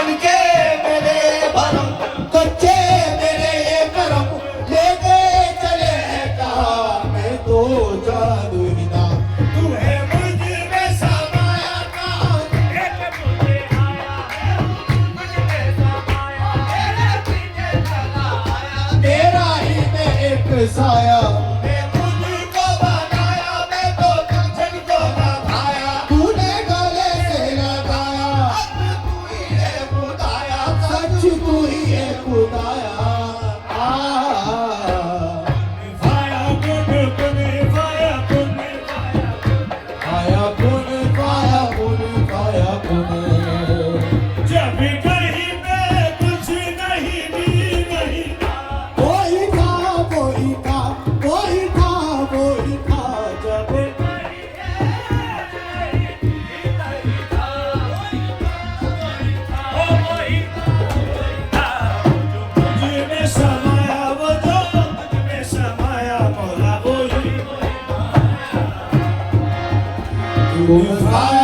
बन के मेरे भरम, कच्चे मेरे ये करम लेके चले कहा मैं तो जादू ही ना। तू है मुझ में समाया कहा, एक मुझे आया है मुझ में समाया, तेरे पीछे चला आया, तेरा ही मैं एक साया। मैं मुझको बनाया, मैं तो जंगल को न भाया, तूने गले से लगाया, अब तू ही है खुदाया, सच तू ही है खुदाया। फाया कुन कुन फाया कुन फाया कुन फाया कुन फाया कुन। जब कहीं मैं कुछ नहीं भी नहीं था, कोई था कोई था कोई था कोई था, जब मुझ में समाया वो जो मुझ में समाया मौला वही। तू फाया